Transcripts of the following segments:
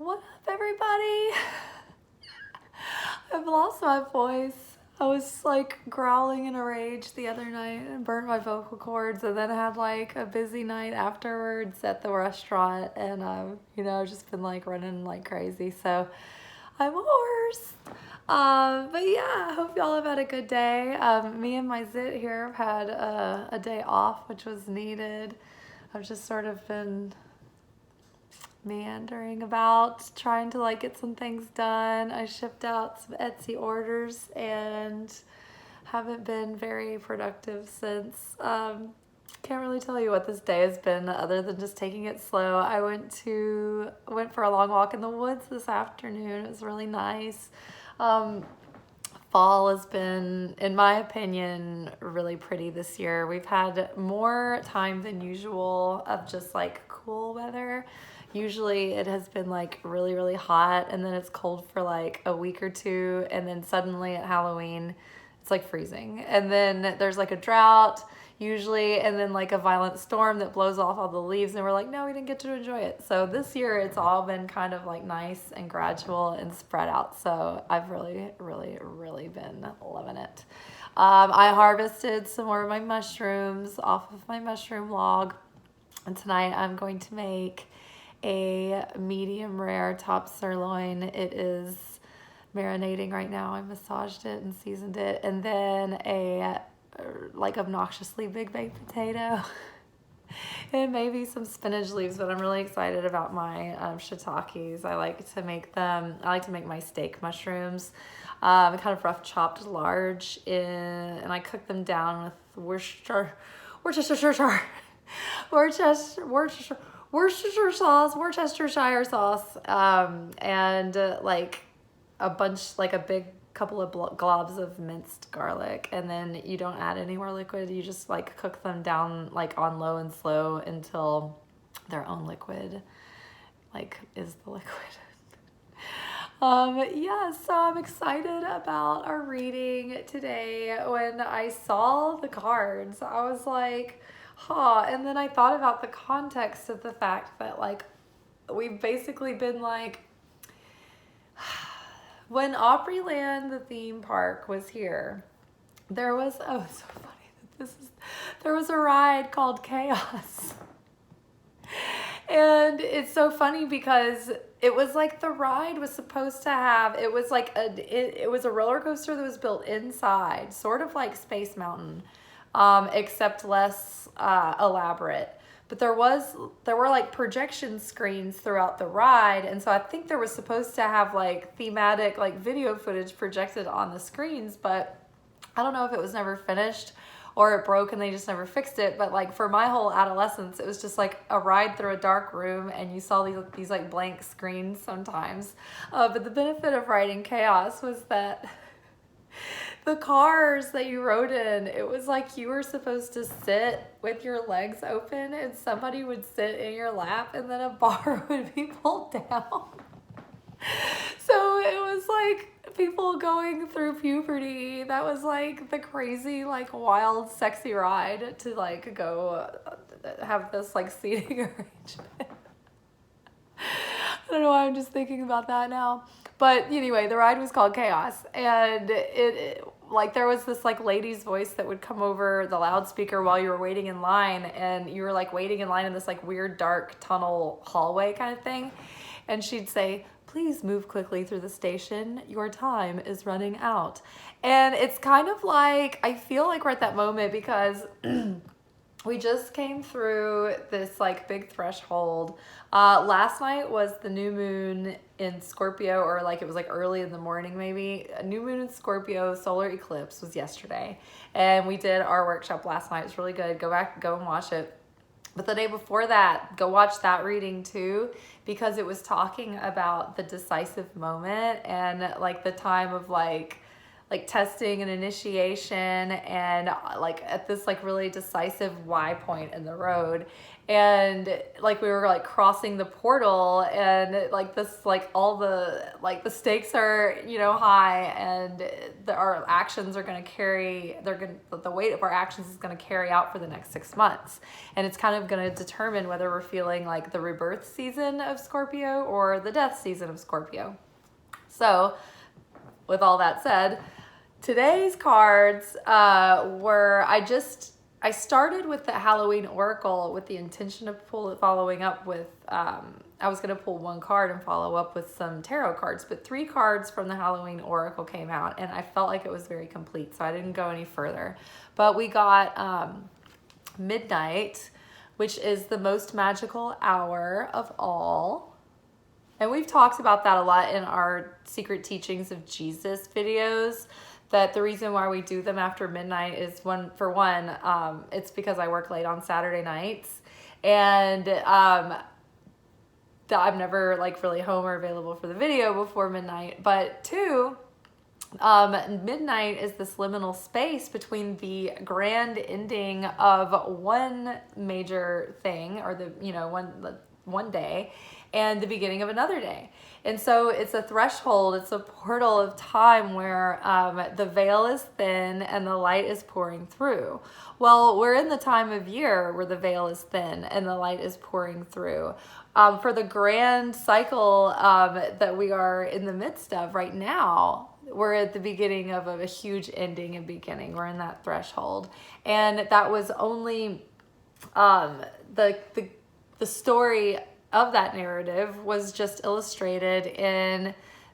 What up, everybody? I've lost my voice. I was like growling in a rage the other night and burnt my vocal cords, and then had like a busy night afterwards at the restaurant, and just been like running like crazy. So I'm hoarse. But yeah, I hope y'all have had a good day. Me and my zit here have had a day off, which was needed. I've just sort of been meandering about trying to like get some things done. I shipped out some Etsy orders and haven't been very productive since. Can't really tell you what this day has been other than just taking it slow. I went for a long walk in the woods this afternoon. It was really nice. Fall has been, in my opinion, really pretty this year. We've had more time than usual of just like cool weather. Usually it has been like really, really hot, and then it's cold for like a week or two, and then suddenly at Halloween it's like freezing. And then there's like a drought usually, and then like a violent storm that blows off all the leaves, and we're like, no, we didn't get to enjoy it. So this year it's all been kind of like nice and gradual and spread out. So I've really, really, really been loving it. I harvested some more of my mushrooms off of my mushroom log, and tonight I'm going to make a medium rare top sirloin. It is marinating right now. I massaged it and seasoned it, and then a like obnoxiously big baked potato and maybe some spinach leaves. But I'm really excited about my shiitakes. I like to make my steak mushrooms, kind of rough chopped large, and I cook them down with Worcestershire sauce, Worcestershire sauce, and like a big couple of globs of minced garlic. And then you don't add any more liquid. You just like cook them down like on low and slow until their own liquid like is the liquid. Yeah, so I'm excited about our reading today. When I saw the cards, I was like, huh. And then I thought about the context of the fact that like we've basically been like, when Opryland, the theme park, was here, there was, oh, it's so funny. There was a ride called Chaos. And it's so funny because it was like the ride was supposed to have, it was like it was a roller coaster that was built inside, sort of like Space Mountain, except less elaborate. But there were like projection screens throughout the ride, and so I think there was supposed to have like thematic like video footage projected on the screens, but I don't know if it was never finished or it broke and they just never fixed it. But like for my whole adolescence, it was just like a ride through a dark room, and you saw these like blank screens sometimes. But the benefit of riding Chaos was that the cars that you rode in, it was like you were supposed to sit with your legs open and somebody would sit in your lap, and then a bar would be pulled down. So it was like people going through puberty. That was like the crazy, like wild, sexy ride to like go have this like seating arrangement. I don't know why I'm just thinking about that now. But anyway, the ride was called Chaos, and it like there was this like lady's voice that would come over the loudspeaker while you were waiting in line, and you were like waiting in line in this like weird dark tunnel hallway kind of thing, and she'd say, "Please move quickly through the station. Your time is running out." And it's kind of like, I feel like we're at that moment because we just came through this like big threshold. Last night was the new moon in Scorpio, or like it was like early in the morning maybe. A new moon in Scorpio, solar eclipse was yesterday. And we did our workshop last night. It's really good. Go and watch it. But the day before that, go watch that reading too, because it was talking about the decisive moment and like the time of like testing and initiation, and like at this like really decisive Y point in the road. and like we were like crossing the portal, and like this, like all the, like the stakes are, you know, high, and our actions are going to carry, the weight of our actions is going to carry out for the next 6 months, and it's kind of going to determine whether we're feeling like the rebirth season of Scorpio or the death season of Scorpio. So with all that said, today's cards were, I started with the Halloween Oracle with the intention of following up with, I was going to pull one card and follow up with some tarot cards, but 3 cards from the Halloween Oracle came out, and I felt like it was very complete, so I didn't go any further. But we got midnight, which is the most magical hour of all. And we've talked about that a lot in our Secret Teachings of Jesus videos, that the reason why we do them after midnight is it's because I work late on Saturday nights, and I'm never like really home or available for the video before midnight. But 2, midnight is this liminal space between the grand ending of one major thing, or the, you know, one day, and the beginning of another day. And so it's a threshold, it's a portal of time where the veil is thin and the light is pouring through. Well, we're in the time of year where the veil is thin and the light is pouring through. For the grand cycle that we are in the midst of right now, we're at the beginning of a huge ending and beginning. We're in that threshold. And that was only the story of that narrative was just illustrated in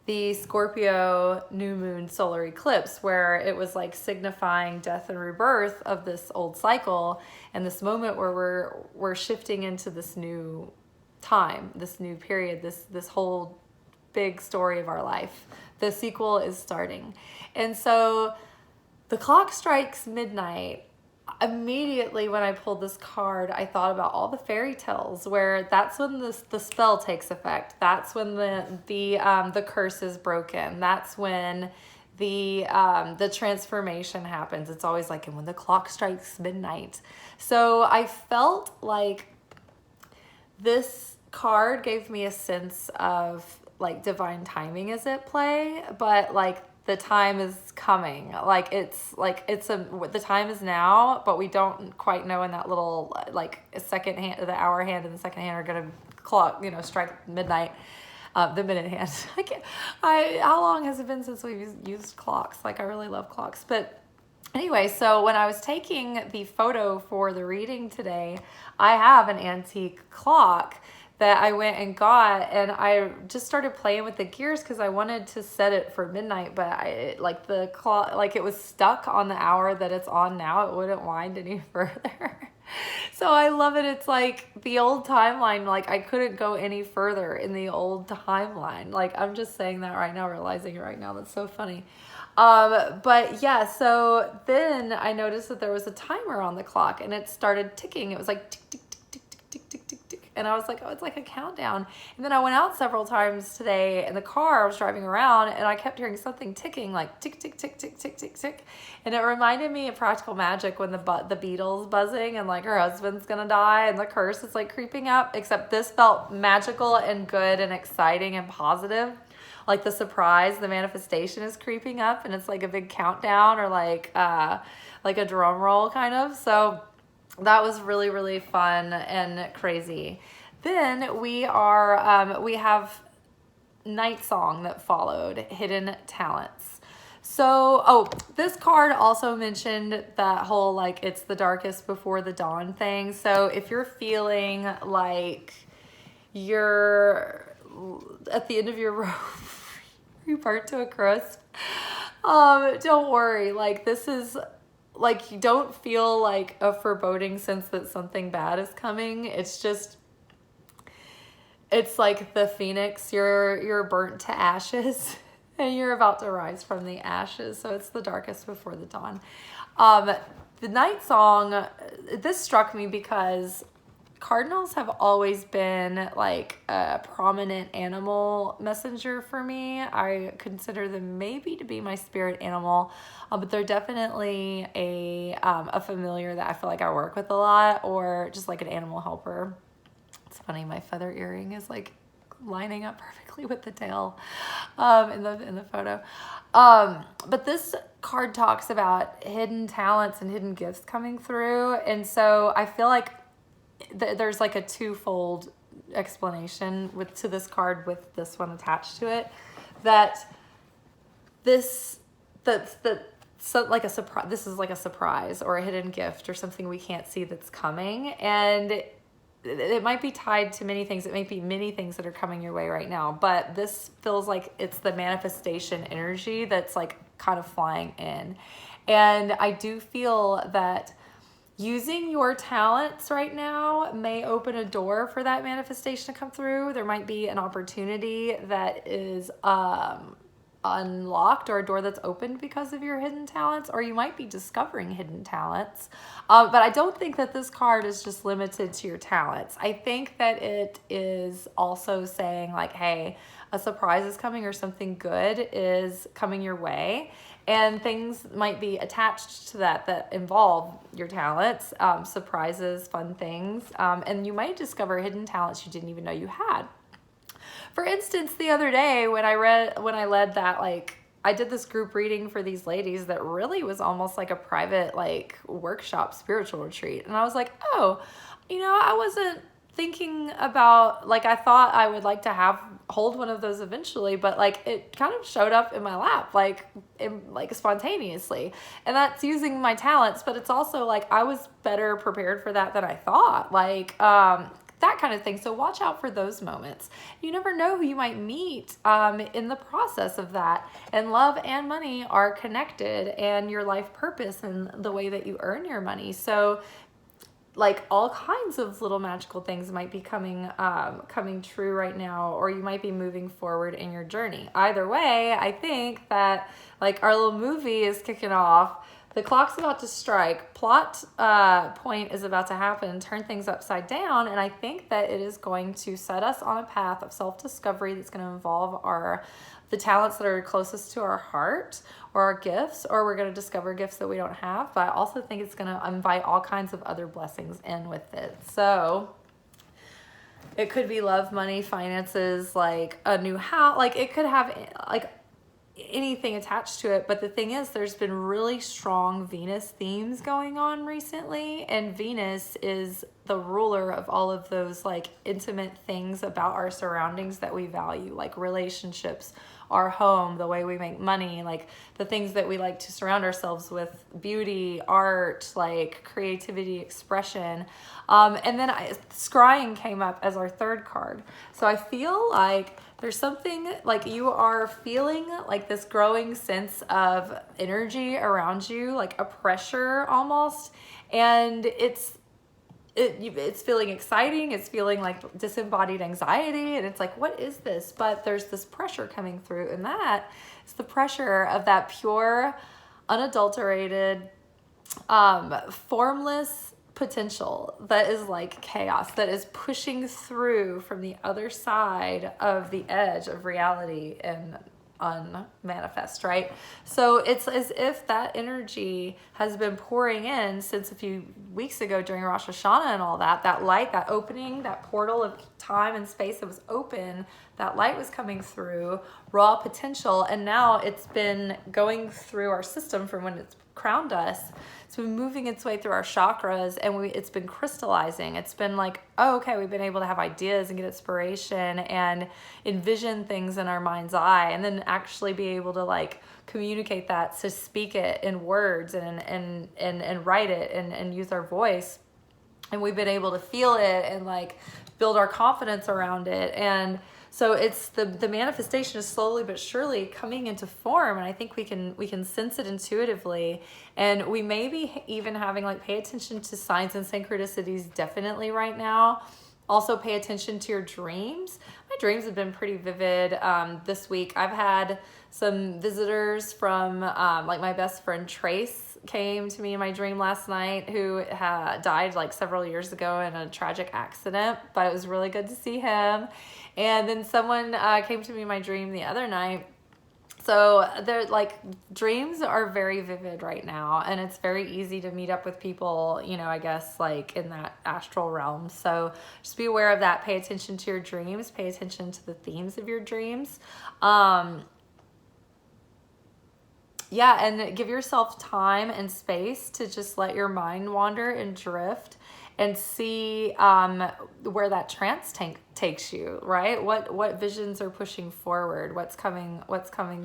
the Scorpio new moon solar eclipse, where it was like signifying death and rebirth of this old cycle, and this moment where we're shifting into this new time, this new period, this whole big story of our life. The sequel is starting. And so the clock strikes midnight. Immediately when I pulled this card, I thought about all the fairy tales where that's when the spell takes effect. That's when the curse is broken. That's when the transformation happens. It's always like, and when the clock strikes midnight. So I felt like this card gave me a sense of like divine timing is at play, but like the time is coming. The time is now, but we don't quite know when that little like second hand, the hour hand and the second hand are gonna clock, you know, strike midnight. The minute hand. How long has it been since we've used clocks? Like, I really love clocks. But anyway, so when I was taking the photo for the reading today, I have an antique clock that I went and got, and I just started playing with the gears because I wanted to set it for midnight, but the clock, like, it was stuck on the hour that it's on now. It wouldn't wind any further. So I love it. It's like the old timeline. Like, I couldn't go any further in the old timeline. Like, I'm just saying that right now, realizing it right now. That's so funny. But yeah, so then I noticed that there was a timer on the clock, and it started ticking. It was like tick, tick, tick, tick, tick, tick, tick, tick, tick. And I was like, oh, it's like a countdown. And then I went out several times today in the car. I was driving around, and I kept hearing something ticking, like tick, tick, tick, tick, tick, tick, tick. And it reminded me of Practical Magic when the beetle's buzzing and like her husband's gonna die and the curse is like creeping up, except this felt magical and good and exciting and positive. Like the surprise, the manifestation is creeping up, and it's like a big countdown, or like a drum roll kind of. So that was really, really fun and crazy. Then we have Night Song that followed, Hidden Talents. So, this card also mentioned that whole, like, it's the darkest before the dawn thing. So if you're feeling like you're at the end of your rope, you burnt to a crisp, don't worry. Like, this is, like, you don't feel like a foreboding sense that something bad is coming. It's just, it's like the phoenix. You're burnt to ashes and you're about to rise from the ashes. So it's the darkest before the dawn. The Night Song, this struck me because cardinals have always been like a prominent animal messenger for me. I consider them maybe to be my spirit animal, but they're definitely a familiar that I feel like I work with a lot, or just like an animal helper. It's funny, my feather earring is like lining up perfectly with the tail in the photo. But this card talks about hidden talents and hidden gifts coming through, and so I feel like there's like a twofold explanation to this card with this one attached to it, that so like a surprise, this is like a surprise or a hidden gift or something we can't see that's coming, and it might be tied to many things. It might be many things that are coming your way right now, but this feels like it's the manifestation energy that's like kind of flying in. And I do feel that using your talents right now may open a door for that manifestation to come through. There might be an opportunity that is unlocked, or a door that's opened because of your hidden talents, or you might be discovering hidden talents. But I don't think that this card is just limited to your talents. I think that it is also saying like, hey, a surprise is coming, or something good is coming your way. And things might be attached to that involve your talents, surprises, fun things. And you might discover hidden talents you didn't even know you had. For instance, the other day when I led that, like, I did this group reading for these ladies that really was almost like a private, like, workshop spiritual retreat. And I was like, oh, I wasn't thinking about, like, I thought I would like to hold one of those eventually, but like it kind of showed up in my lap, like spontaneously. And that's using my talents, but it's also like I was better prepared for that than I thought, like that kind of thing. So watch out for those moments. You never know who you might meet in the process of that. And love and money are connected, and your life purpose and the way that you earn your money. So like all kinds of little magical things might be coming true right now, or you might be moving forward in your journey. Either way, I think that like our little movie is kicking off. The clock's about to strike. Plot point is about to happen, turn things upside down, and I think that it is going to set us on a path of self-discovery that's going to involve the talents that are closest to our heart, or our gifts, or we're going to discover gifts that we don't have. But I also think it's going to invite all kinds of other blessings in with it. So it could be love, money, finances, like a new house, like it could have like anything attached to it. But the thing is, there's been really strong Venus themes going on recently, and Venus is the ruler of all of those like intimate things about our surroundings that we value, like relationships, our home, the way we make money, like the things that we like to surround ourselves with, beauty, art, like creativity, expression. And then scrying came up as our third card. So I feel like there's something like you are feeling like this growing sense of energy around you, like a pressure almost. And it's feeling exciting. It's feeling like disembodied anxiety. And it's like, what is this? But there's this pressure coming through. And that is the pressure of that pure, unadulterated, formless potential that is like chaos, that is pushing through from the other side of the edge of reality and unmanifest, right? So it's as if that energy has been pouring in since a few weeks ago during Rosh Hashana and all that. That light, that opening, that portal of time and space that was open, that light was coming through, raw potential, and now it's been going through our system from when it's crowned us. It's been moving its way through our chakras, and it's been crystallizing. It's been like, oh, okay, we've been able to have ideas and get inspiration and envision things in our mind's eye, and then actually be able to like communicate that, to speak it in words and write it and use our voice. And we've been able to feel it and like build our confidence around it. And so it's the manifestation is slowly but surely coming into form, and I think we can sense it intuitively. And we may be even having like pay attention to signs and synchronicities definitely right now. Also pay attention to your dreams. My dreams have been pretty vivid this week. I've had some visitors from like my best friend Trace came to me in my dream last night who had died like several years ago in a tragic accident, but it was really good to see him. And then someone came to me in my dream the other night. So they're like, dreams are very vivid right now, and it's very easy to meet up with people, you know, I guess like in that astral realm. So just be aware of that. Pay attention to your dreams, pay attention to the themes of your dreams. Yeah, and give yourself time and space to just let your mind wander and drift and see where that trance takes you, right? What visions are pushing forward, what's coming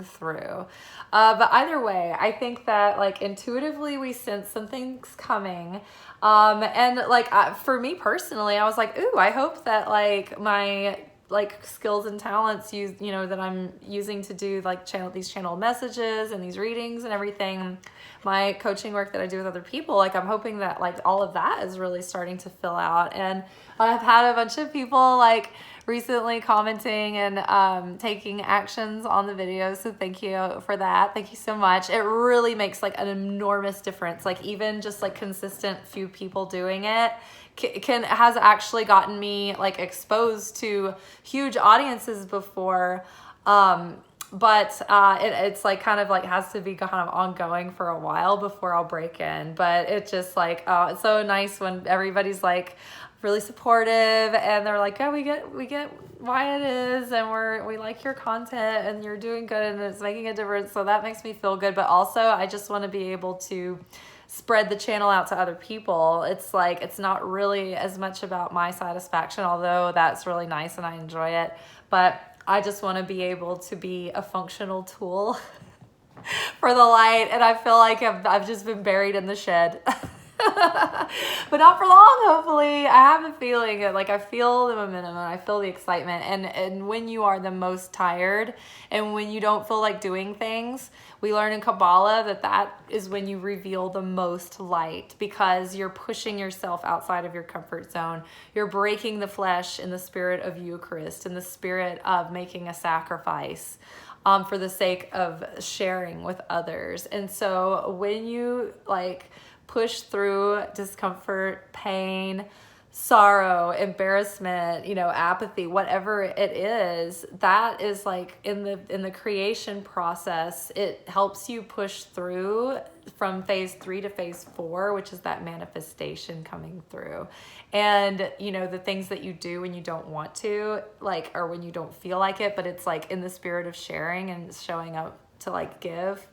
through. But either way, I think that like intuitively we sense something's coming. And like for me personally, I was like, ooh, I hope that like my like skills and talents that I'm using to do like these channel messages and these readings and everything, my coaching work that I do with other people, like I'm hoping that like all of that is really starting to fill out. And I've had a bunch of people like recently commenting and taking actions on the videos, so thank you for that. Thank you so much. It really makes like an enormous difference. Like even just like consistent few people doing it has actually gotten me like exposed to huge audiences before, but it's like kind of like has to be kind of ongoing for a while before I'll break in. But it's just like, oh, it's so nice when everybody's like really supportive and they're like, oh, we get why it is, and we like your content and you're doing good and it's making a difference. So that makes me feel good. But also I just want to be able to spread the channel out to other people. It's like, it's not really as much about my satisfaction, although that's really nice and I enjoy it. But I just want to be able to be a functional tool for the light. And I feel like I've just been buried in the shed. But not for long, hopefully. I have a feeling that like I feel the momentum and I feel the excitement. And when you are the most tired and when you don't feel like doing things, we learn in Kabbalah that is when you reveal the most light, because you're pushing yourself outside of your comfort zone. You're breaking the flesh in the spirit of Eucharist, in the spirit of making a sacrifice for the sake of sharing with others. And so when you like push through discomfort, pain, sorrow, embarrassment, apathy, whatever it is, that is like in the creation process, it helps you push through from phase 3 to phase 4, which is that manifestation coming through. And the things that you do when you don't want to, like, or when you don't feel like it, but it's like in the spirit of sharing and showing up to like give,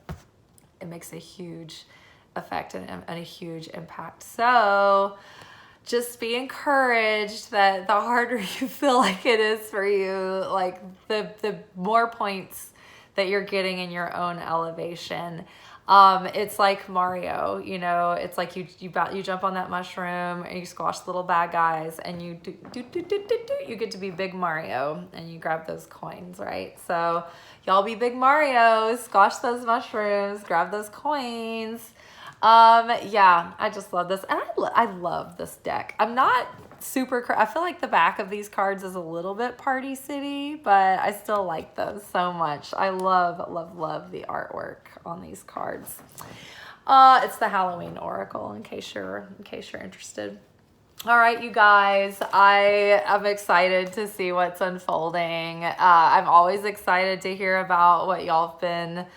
it makes a huge effect and a huge impact. So just be encouraged that the harder you feel like it is for you, like the more points that you're getting in your own elevation. It's like Mario, it's like you jump on that mushroom and you squash the little bad guys and you you get to be big Mario and you grab those coins, right? So y'all be big Mario, squash those mushrooms, grab those coins. Yeah, I just love this. And I love this deck. I'm not super, I feel like the back of these cards is a little bit Party City, but I still like them so much. I love the artwork on these cards. It's the Halloween Oracle, in case you're interested. All right, you guys, I am excited to see what's unfolding. I'm always excited to hear about what y'all have been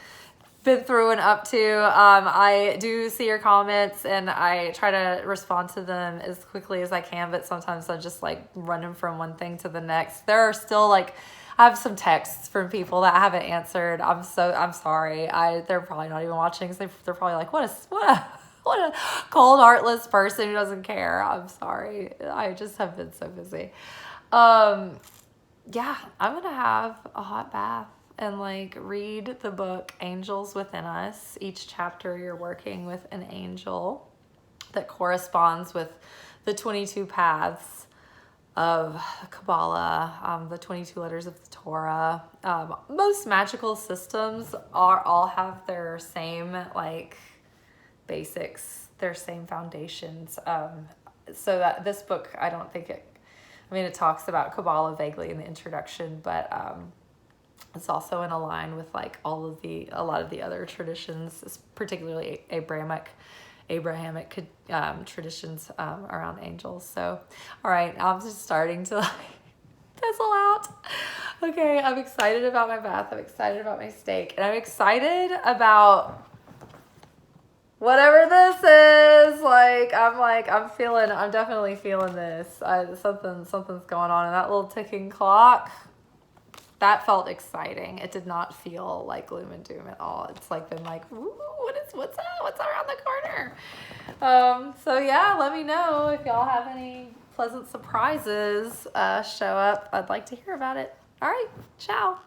through and up to. I do see your comments and I try to respond to them as quickly as I can, but sometimes I'm just like running from one thing to the next. There are still like, I have some texts from people that I haven't answered. I'm sorry. They're probably not even watching, so they're probably like, what a cold, heartless person who doesn't care. I'm sorry. I just have been so busy. Yeah, I'm gonna have a hot bath and like read the book Angels Within Us. Each chapter you're working with an angel that corresponds with the 22 paths of Kabbalah, the 22 letters of the Torah. Most magical systems all have their same like basics, their same foundations. So that this book, I don't think it talks about Kabbalah vaguely in the introduction, but It's also in line with like a lot of the other traditions, particularly Abrahamic traditions around angels. So, all right, I'm just starting to like fizzle out. Okay, I'm excited about my bath. I'm excited about my steak, and I'm excited about whatever this is. I'm definitely feeling this. Something's going on, and that little ticking clock. That felt exciting. It did not feel like gloom and doom at all. It's like been like, ooh, what's up? What's around the corner? So yeah, let me know if y'all have any pleasant surprises show up. I'd like to hear about it. All right, ciao.